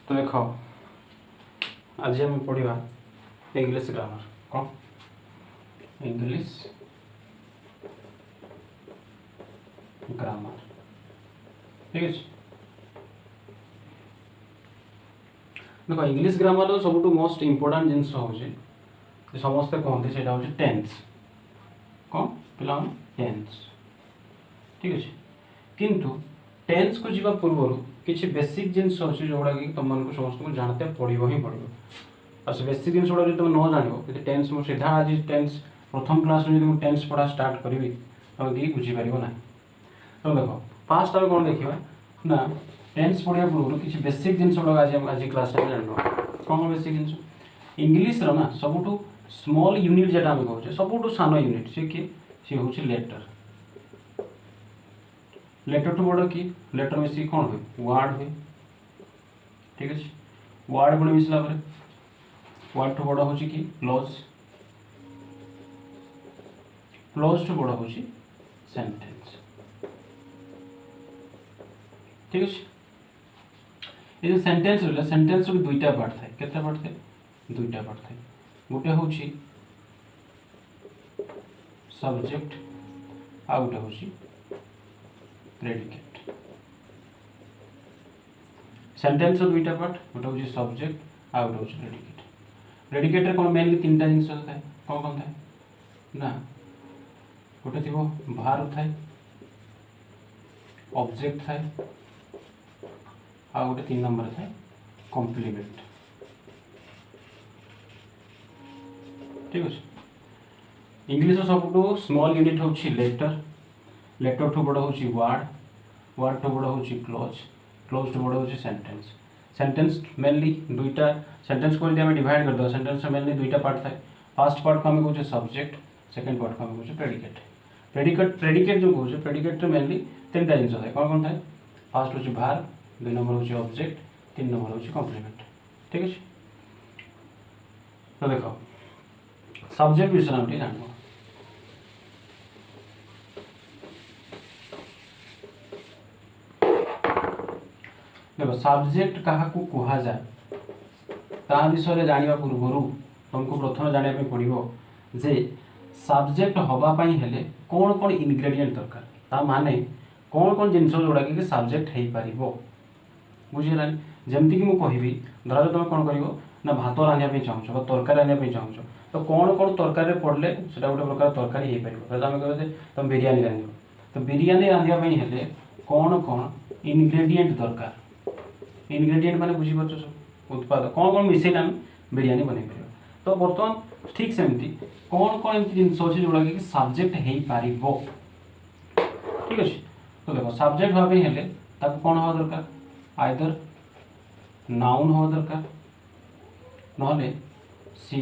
तो देख आज हम पढ़ा इंग्लिश ग्रामर कौन इंग्लिश ग्रामर ठीक है। देख इंग्लिश ग्रामर सब मोस्ट इम्पोर्टाट जिनस हूँ समस्ते कहते से हूँ टेन्स कौन पिला टेन्स ठीक अच्छे किंतु टेन्स को जीवा पूर्व किसी बेसिक जिनस अच्छे जोड़ा कि तुम मानक समस्त को जानते पड़ो ही पड़ो और से बेसिक जिन गुड़ा तुम न जान टेन्स मुझे सीधा आज टेन्स प्रथम क्लास मुझे टेन्स पढ़ा स्टार्ट करी तुम कि बुझीपार ना। तो देख फास्ट आम कौन देखा ना टेन्स पढ़ा पूर्व किसी बेसिक जिन गुड़ा आज क्लास जान कौन बेसिक जिन इंग्लीश ना सबुठ स्मॉल यूनिट जेटा आम कहे सबुठ सान यूनिट सी किए सी हूँ लेटर लेटर टू बड़ कि लेटर मिसिक कौन हुए वार्ड हुए ठीक अच्छे वार्ड पुणी मिसला वार्ड टू बड़ हूँ कि क्लोज क्लोज टू बड़ हूँ सेंटेंस ठीक अच्छे ये जो सेंटेंस रहा सेंटेंस भी दुईटा पार्ट थाए केते पार्ट थाए दुईटा पार्ट थाए गोटे हूँ सब्जेक्ट आ गोटे हूँ प्रेडिकेट सेंटेंस दुईटा पार्ट गोटे हूँ सब्जेक्ट आ गोटे हूँ प्रेडिकेट प्रेडिकेट कौन मेनली तीन टा जिन थाए कौन कौन थाए ना गोटे थी भार थाए ऑब्जेक्ट थाए आ गोटे 3 नंबर थाए कॉम्प्लीमेंट ठीक अच्छे इंग्लिश सब स्मॉल यूनिट हूँ लेटर लेटर टू बड़ हूँ वार्ड वार्ड टू बड़ हूँ क्लोज क्लोज टू बड़ हूँ सेंटेंस सेंटेंस मेनली दुईटा सेंटेंस को यदि डिवाइड कर दे सेंटेंस मेनली दुईटा पार्ट थाए फर्स्ट पार्ट को आम कहे सब्जेक्ट सेकेंड पार्ट को आम कहे प्रेडिकेट प्रेडिकेट प्रेडिकेट जो कहे प्रेडिकेट मेनली 3टा जिन थाए कौन कौन थाए फर्स्ट हूँ भार 2 नंबर हूँ ऑब्जेक्ट 3 नंबर हूँ कॉम्प्लीमेंट ठीक है। तो देख सब्जेक्ट विषय में जान देख सब्जेक्ट क्या कह जाए ता विषय जाना पूर्व तुमको प्रथम जाना पड़ो जे सब्जेक्ट हवापाई हेले कौन कौन इनग्रेडिएंट दरकार ता माने कौन कौन जिन जोड़ा कि सब्जेक्ट हो पार बुझीगलानी जमती कि मुझे धर तुम कौन कर ना भात रांधिया चाहूँ तरकारी रांधिया चाहूँ तो कौन कौन तरकारी पड़े से गोटे प्रकार तरकारी हो पार आम कह तुम बिरियानी रांध तो बिरियानी रांधियापी हेले कौन कौन इनग्रेडिएंट दरकार इनग्रेडिएंट माने बुझीपार सब उत्पाद कौन कौन मिसेल आम बिरियानी बन पार तो बर्तमान ठीक सेमती कौन कौन एमती जिन अच्छे जोड़ा कि सब्जेक्ट हो पार ठीक अच्छे। तो देखो सब्जेक्ट भाव हेले कौन हवा दरकार आइदर नाउन हवा दरकार नहले सी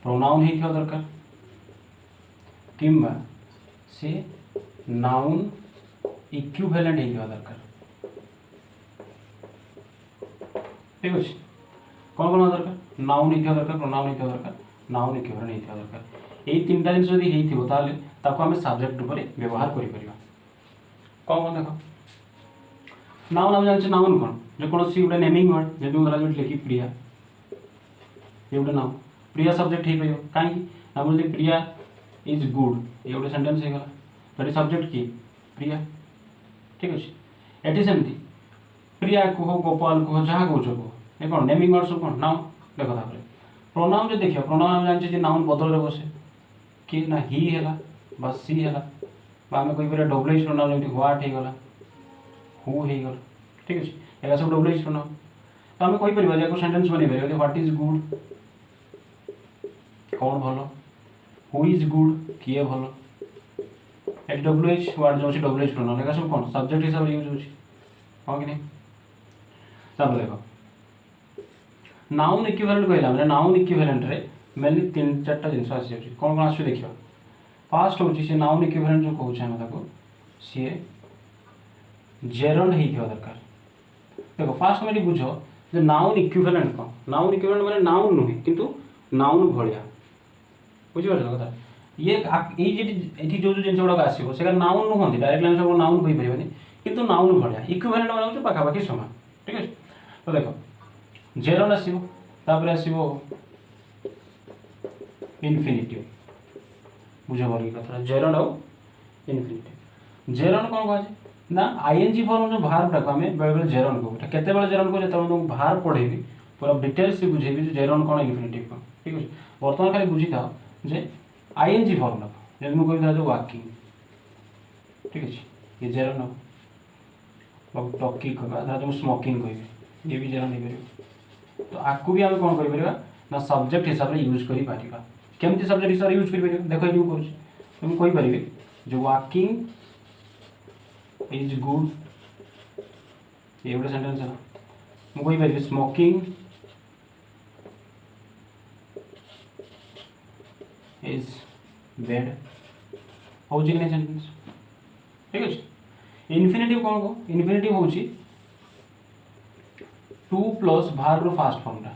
प्रोनाउन होता दरकार किंबा सी नाउन इक्विवेलेंट होता दरकार ठीक अच्छे कौन कौन हवा दरकार नाउन होता दरकार प्रोनाउन होता दरकार नाउन इक्विवेलेंट होता दरकार यही 3टा जिन जदि होता आम सब्जेक्ट व्यवहार कर कौन कौन देख नाउन आम जाने नाउन कौन जो कौन सी गोटे नेमिंग वर्ड जब धरा लिखी प्रिया ये गोटे नाउन प्रिया सब्जेक्ट हो पार कहीं बोलते प्रिया इज गुड ये गोटे सेंटेंस होगा तो सब्जेक्ट किए प्रिया ठीक अच्छे ये सेमती प्रिया कह गोपाल कह जहाँ कौच कह ये कौन नेमिंग वर्ड सब कौन नाउन देख प्रोनाउन जो देख प्रोनाउन आम जाने जब बदल बसे कि ना ही है सी है आम कहीपर डब्ल्यूएच प्रोनाउन जमी ह्वाट होगला हु होगला ठीक अच्छे एगा सब डब्ल्यूएच प्रोनाउन तो आम कहीपर सेंटेंस बन पार ह्वाट इज गुड कौन भल हु इज गुड किए भल ये डब्ल्यूएच वर्ड जो डब्ल्यूएच प्रोनाउन एगा सब कौन सब्जेक्ट हिसाब से यूज हो कि नहीं। तब देख नाउन इक्विवेलेंट कहला नाउन इक्विवेलेंट रे मेनली 3-4टा जिन आसी कौन कौन आस देखा फास्ट हूँ सी नाउन इक्विवेलेंट जो कहूँ सी जेरंड हो दरकार देखो फास्ट में बुझ जो नाउन इक्विवेलेंट कौन नाउन इक्विवेलेंट माने नाउन नुहे किंतु नाउन भाया बुझीपार कथा ये जो जिन गुड़ा आसो से नाउन नुहति डायरेक्ट लाइन सब नाउन हो पारे किंतु नाउन भाया इक्विवेलेंट माने पाखापाखि समान ठीक है। तो देख जेरन आसीबो तापर आसीबो इनफिनिटिव बुझ बोली कथा जेरन और इनफिनिटिव जेरन कौन कह ना आईएनजी फॉर्म जो भार्ब टाको आमे बेले बेले जेरन को केते बेले जेरन को जत तुमको भार्ब पढेबी पूरा डिटेल्स से बुझेबी जे जेरन कौन इनफिनिटिव कौन ठीक है वर्तमान खाली बुझी था जे आईएनजी फॉर्म ना जे मु कहबी जो वाकिंग ठीक है ये जेरन हो बाबू टॉकिंग कहबा जो स्मोकिंग कहबी ये भी जेरन नहीं करियो तो आकु भी आमे कौन करि परिबा ना सब्जेक्ट हिसाब रे यूज करि पारिबा केमती सब्जेक्ट हिसाब रे यूज करि परिबा देखो ये करू तुम कहि परिबे जो वाकिंग इज गुड ये गोटे सेंटेंस है मु कहि परिबे स्मोकिंग इज बैड हो जी नहीं सेंटेंस ठीक है इनफिनिटिव कौन को इनफिनिटिव होची टू प्लस भार्ब रो फास्ट फॉर्म रा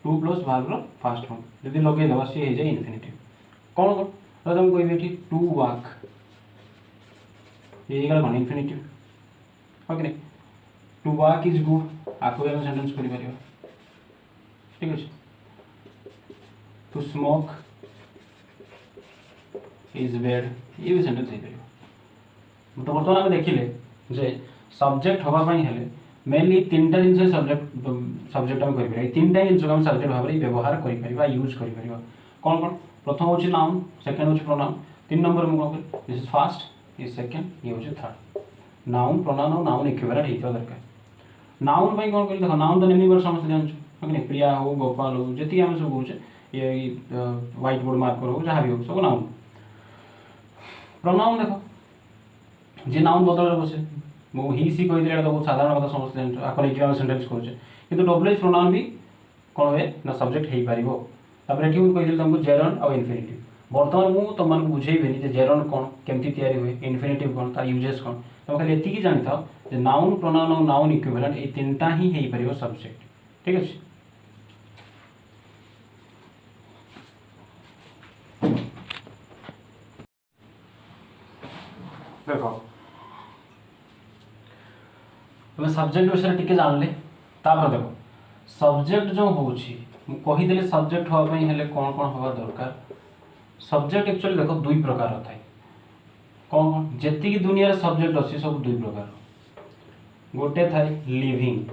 टू प्लस भार्ब रो फास्ट फॉर्म यदि लगे दबा से हे जाय इनफिनिटिव कौन को तो तुम कहबे एठी टू वॉक ये गला कौन infinitive okay to walk is good आको हम सेंटेंस करि परिबा ठीक है टू स्मोक इज बैड ये भी सेंटेंस है परिबा तो बर्तमान आम देखिले जे सब्जेक्ट हवा पई हेले मेनली तीनटा जिन सब्जेक्ट आम करें तीन जिन आम सब्जेक्ट भाव में व्यवहार कर यूज कर कौन कौन प्रथम हूँ नाउन सेकेंड हूँ प्रोनाउन तीन नंबर मुझे कौन कर दिस इज फास्ट ये सेकेंड ये हूँ थर्ड नाउन प्रोनाउन और नाउन इक्विवेलेंट होता दरकार नाउन पर कौन कर देख नाउन तो नेम वर्ड समस्त जानछु प्रिया हो गोपाल हो जी आम सब कहे ये व्हाइट बोर्ड मार्कर हो जहाँ भी हो सब नाउन प्रोनाउन देख जी नाउन बदल बसे मु ही सी कही तो बहुत साधारण कथा समस्त जानछु आको लेके हम सेंटेंस करूचे किंतु डब्ल्यूएच प्रोनाउन भी कौन हुए ना सब्जेक्ट हो पारिबो तापर एठी मु कहि तुमको जेरन और इनफिनिटिव वर्तमान मु तुमको बुझेइबेनी जे जेरन कौन केमती तैयारी हुए इनफिनिटिव कौन तार यूजेस कौन तुम खाली एतिकी जानि थाओ जे नाउन प्रोनाउन और नाउन इक्विवेलेंट ए तीनटा ही हेइ पारिबो सब्जेक्ट ठीक अछि देखो तुम सब्जेक्ट विषय टिके जान ले तापर देखो सब्जेक्ट जो होची मु कहि देले सब्जेक्ट होवा पई हेले कोन कोन होवा दरकार सब्जेक्ट एक्चुअली देखो दुई प्रकार थाए कौन कौन जेति की दुनिया रे सब्जेक्ट अछि सब दुई प्रकार गोटे थाए लिविंग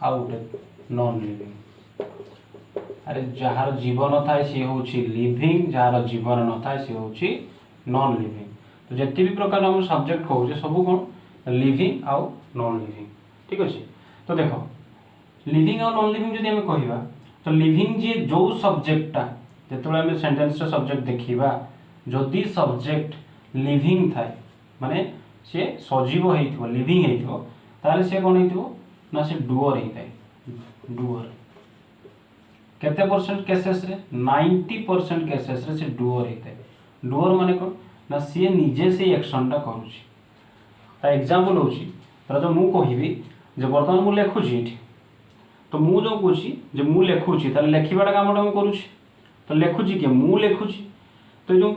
आ गोटे नॉन लिविंग अरे जहार जीवन थाए सी होची लिविंग जहार जीवन न थाए सी होची नॉन लिविंग तो जेति भी प्रकार हम सब्जेक्ट कहूचे सब कौन लिविंग आउ नॉन लिविंग ठीक अच्छे तो देखो लिविंग और नॉन लिविंग जदि आम कहवा तो लिविंग जी जो सब्जेक्टा जो आम सेंटेंस सब्जेक्ट देखा जदि सब्जेक्ट लिविंग थाए माने सी सजीव हो लिविंग हो सी कौन हो ना सी डुअर होता है डुअर केते परसेंट केसेस रे 90% केसेस रे से डुअर होता है डुअर माने कौन ना सी निजे से एक्शनटा करुँची ता एग्जांपल होची तर जो मु कहिबी जे वर्तमान मु लेखुची एठी तो मु जो कहूची जे मु लेखुची ताले लेखिबाटा कामटा मु करूची तो लेखुची के मु लेखुची तो जो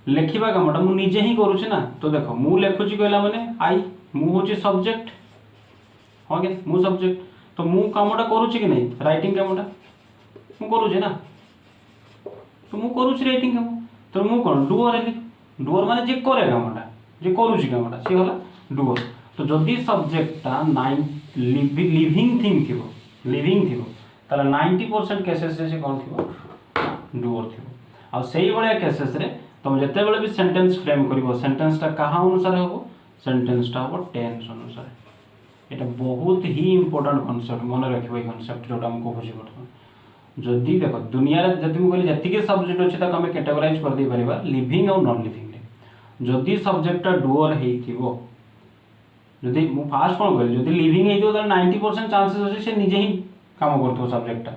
लेखिबा कामटा मु निजे ही करूची ना तो देखो मु लेखुची कहला माने आई मु होची सब्जेक्ट हो के मु सब्जेक्ट तो मु कामटा करूची कि नहीं राइटिंग कामटा मु करूची ना तो मु करूची राइटिंग काम तो मु कोन डुअर हेली डुअर माने जे करे कामटा जे करूची कामटा से होला डुअर तो जदि सब्जेक्टटा लिविंग थिंग थी लिविंग थी ताला 90% केसेस रे से कौन थी डुअर थी आ सही बड़े केसेस रे तुम जते बेले भी सेंटेंस फ्रेम करिवो सेंटेंसटा कहा अनुसार होबो सेंटेंसटा होबो टेंस अनुसार एटा बहुत ही इंपोर्टेंट कांसेप्ट मन रखिबो ए कांसेप्ट जोटा हमको बुझी पड़ो जदि देखो दुनिया रे जदि मु कहली जति के सब्जेक्ट अछि त हम कैटेगराइज कर दे परिबा लिविंग और नॉन लिविंग रे जदि सब्जेक्टटा डुअर हेइथिबो जदि मु फास्ट कोन कहली जदि लिविंग हेइथिबो त 90% चांसेस अछि से निजे ही काम करतो सब्जेक्टटा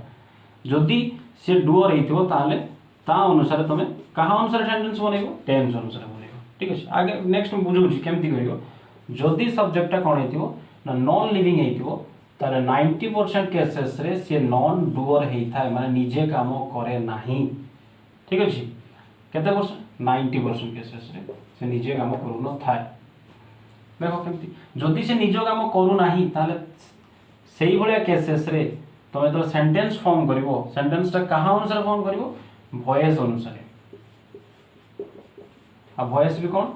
जदि से डुअर हेइथिबो ताले ता अनुसार तमे कहा अनुसार सेंटेंस बनेबो टेंस अनुसार बनेबो ठीक अछि आगे नेक्स्ट हम बुझौछि केमति करिवो जदि सब्जेक्टटा कोन हेइथिबो ना नॉन लिविंग हेइथिबो ताले 90% केसेस रे से नॉन डुअर हेइथाय माने निजे काम करे नाही ठीक अछि केते परसेंट 90% केसेस रे से निजे काम करू न थाय देखो केमति जदि से निज काम करू नाही ताले सेही भलिया केसेस रे तुम जो सेंटेंस फॉर्म करिवो सेंटेंसटा कहा अनुसार फॉर्म करिवो वॉइस अनुसार आ वॉइस भी कौन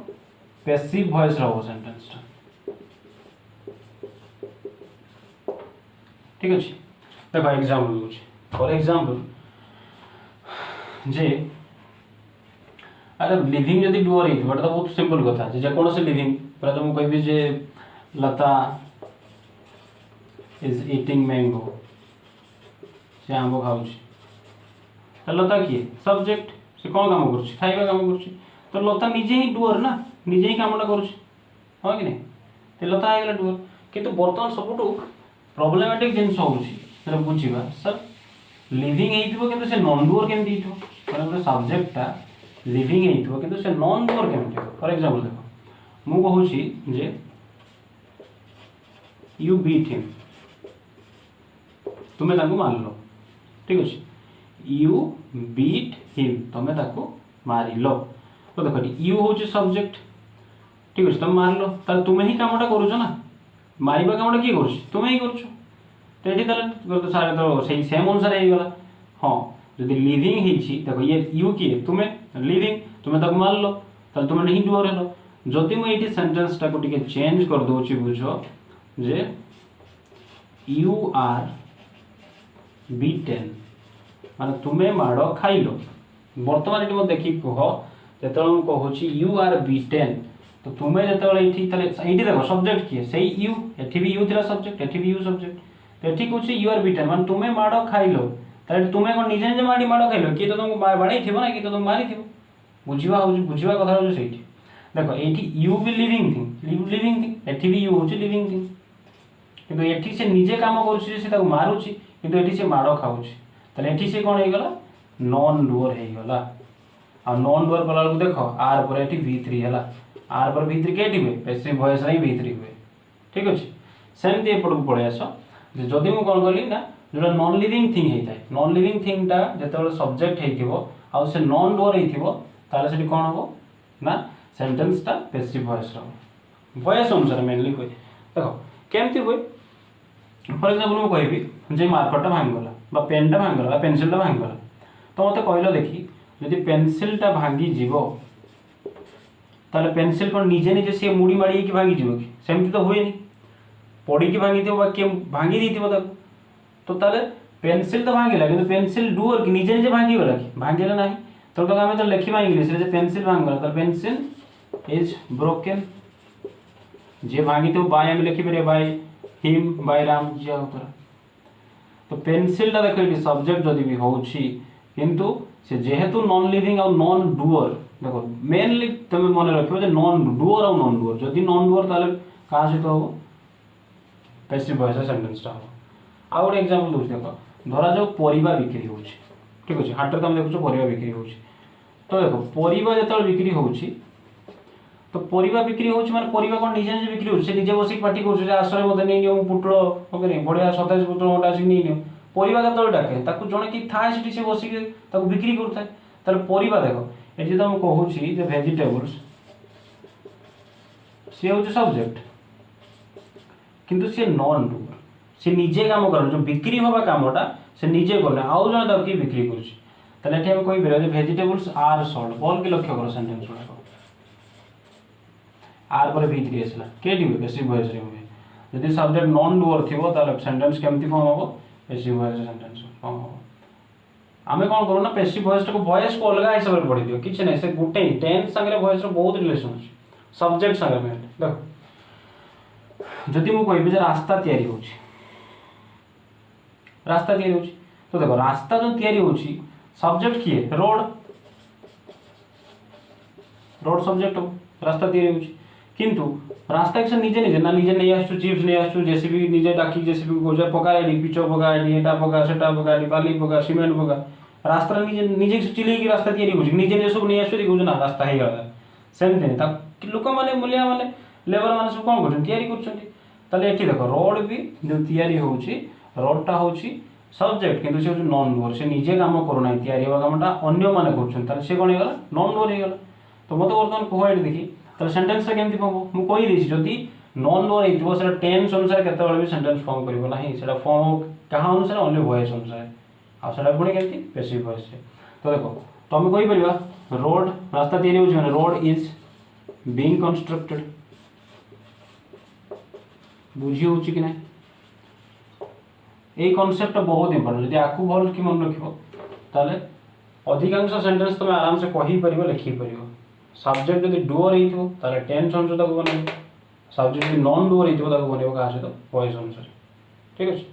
पैसिव वॉइस रहबो सेंटेंसटा ठीक अछि देखो एग्जांपल दूची फॉर एग्जांपल जे अरे लिविंग यदि डुअर ही बट तो बहुत सिंपल कथा जे कौन से लिविंग प्रथम मु कहबी जे लता इज ईटिंग मैंगो से आंबो खाउची तो लता किए सब्जेक्ट से कौन काम करुची खाइबा काम करुची तो लता निजे ही डुअर ना निजे ही कामटा करुची हां कि नहीं तो लता आइगला डुअर किंतु वर्तमान सबुटू प्रॉब्लमेटिक जिंस होउची सेटा बुझीबा सर लिविंग हेइथिबो किंतु से नॉन डुअर केमति हिथो मतलब सब्जेक्टटा लिविंग हेइथिबो किंतु से नॉन डुअर केमति फॉर एग्जांपल देखो मु कहूची जे यू बीट हिम तुम्हें ताको मान लो ठीक अछि यू बीट हिम तुम्हें ताको मारी लो तो देखो यू होची सब्जेक्ट ठीक अछि तुम मार लो ताले तुम्हें ही कामटा करूछ ना मारिबा कामटा की करूछ तुम्हें ही करूछ तो ये तो सारे तो सही सेम अनुसार हो गला हाँ जब लिविंग ही देखो ये यू किए तुम्हें लिविंग तुम्हें तक मान लो तो तुम्हें नहीं डुअर हेलो जदि मुझे सेंटेंस टाको टिके चेंज कर दूची बुझ जे यू आर बीटेन माने तुम्हें माड़ खाइल बर्तमान ये देखी कह जो कहूँ यू आर बीटेन तो तुम्हें जो ये देखो सब्जेक्ट किए से यू एटी भी यू थी सब्जेक्ट एटी भी यू सब्जेक्ट तो ये कौन यू आर बीटेन मान तुम्हें माड़ खाइल तुम्हें कौन निजे निजे माड़ी माड़ खाइल किए तो तुमको बाड़े थी ना कि तो तुम मारी बुझा बुझा कथा हो देखो ये यू भी लिविंग थिंग एटी भी यू हूँ लिविंग थिंग किंतु एठी से निजे काम कर मारुची किंतु एठी से माड़ खाऊची ताले एठी से कौन होगला नॉन डुअर होगला आ नॉन डुअर कला बेलू देख आर पर एठी V3 है आर पर V3 केटी हुए पैसिव वॉइस रे V3 हुए ठीक अच्छे सेमती एपट को पड़े आस जदि मुझे कौन कली ना जो नॉन लिविंग थिंग होता है नॉन लिविंग थिंगटा जो सब्जेक्ट हो से नॉन डुअर होती कौन हम ना सेंटेंसटा पैसिव वॉइस वॉइस अनुसार मेनली कह देख केमती हुए फॉर एग्जांपल मुझे कहबी जे मार्करटा भांगीगला पेनटा भांगीगला पेनसिलटा भांगीगला तो मत कहल देखी जदि पेनसिलटा भांगी जीव ताले पेनसिल कौन निजे निजे सी मुड़ी माड़ी कि भांगी जीव कि सेमती तो हुए पड़ी भांगी थी किए भांगी दी तो ताले पेनसिल तो भांगला कि पेनसिल डुअर कि निजे निजे भांगीगला कि भांगला ना तो आम तो लिखा इंग्लीश पेनसिल भांगला तो पेनसिल इज ब्रोकेन जे भांगी थो बाय आम लिखिपर by him by Ram ji होता तो पेनसिलटा देख ये सब्जेक्ट जदि भी होची किंतु से जेहेतु नॉन लिविंग और नॉन डुअर देखो मेनली तुम मन रख नॉन डुअर और नॉन डुअर जदि नॉन डुअर ताले क्या सहित हम पैसिव वॉइस सेंटेंसटा हम आउ गोटे एग्जांपल दूसरी देख धरा जाओ परिबा बिक्री हो ठीक अच्छे हाट में तुम देखुच परिबा बिक्री हो तो देखो परिबा जो बिक्री हो तो परिबा बिक्री हो परिबा कौन निजे निजे बिक्री हो निजे बस पार्टी कर आश्रय मत नहीं नियो पुटल बढ़िया 27 पुटल मोटा आसिक नहीं नियो परिबा केतल डाके जड़े कि थाए से बसिक बिक्री करुए तार परिबा देख ये तुम कहूँ भेजिटेबल्स सी हूँ सब्जेक्ट किंतु सी नॉन डुअर सी निजे काम कर जो बिक्री हवा कामटा से निजे करना आउ जन तक बिक्री करें कहीपर भेजिटेबल्स आर सोल्ड भल कि लक्ष्य कर सेंटेंस गुड़ाक आर पर V3 आसला केटी हुए पैसिव वॉइस रे हुए यदि सब्जेक्ट नॉन डुअर थिबो ताले सेंटेंस केमती फॉर्म हबो पैसिव वॉइस सेंटेंस फॉर्म हबो आमे कोन करू ना पैसिव वॉइस को वॉइस को अलग हिसाब रे पढ़ी दियो किछ नै से गुटे टेंस संगे वॉइस रो बहुत रिलेशन अछि सब्जेक्ट संगे में देखो जदि मु कहबे जे रास्ता तयारी होछि तो देखो रास्ता जो तयारी होछि सब्जेक्ट किए रोड सब्जेक्ट रास्ता तयारी होछि किंतु रास्ता के निजे निजे ना निजे नहीं आसु चिप्स नहीं आसु जेसीबी निजे डाकी जेसीबी को पका पिच पका एटा पका सेटा पका बाली पका सीमेंट पका रास्ता निजे निजे चिल्ले की रास्ता तैयारी हो निजे निजे सब नहीं आसु देखो ना रास्ता हो गला सेमती लोक मैंने मूलिया मैंने लेबर मैंने सब कौन कर तैयारी कर देखो रोड भी जो तैयारी होची रोडटा होची सब्जेक्ट किंतु से नॉन डुअर से निजे काम करूना तैयारी हवा कामटा अन्य माने कर से कौन होगा नॉन डुअर हो गला तो मत बर्तमान कह देखी तो सेंटेंस केमती हम मुझे कहीदी जदि नॉन डुअर होइतिबो सेटा टेंस अनुसार केतेबेले भी सेंटेंस फॉर्म करिवो नाही सेटा फॉर्म कहा अनुसार ओनली वॉइस अनुसार आ सेटा पुणी केंति पैसिव वॉइस से। तो देखो तो हम कहि परिबा रोड रास्ता तैयारी होछ माने रोड इज बीइंग कंस्ट्रक्टेड बुझी होची कि नाही ए कांसेप्ट बहुत इंपोर्टेंट यदि आकु भल कि मन रखिबो ताले अधिकांश सेंटेंस तुम आराम से कहि परिबो लिखि परिबो। सब्जेक्ट यदि डुअर हिथिबो ताले टेंस अनुसार ताको बनेबो सब्जेक्ट यदि नॉन डुअर हिथिबो ताको बनेबो का सहित वॉइस अनुसार ठीक अछि।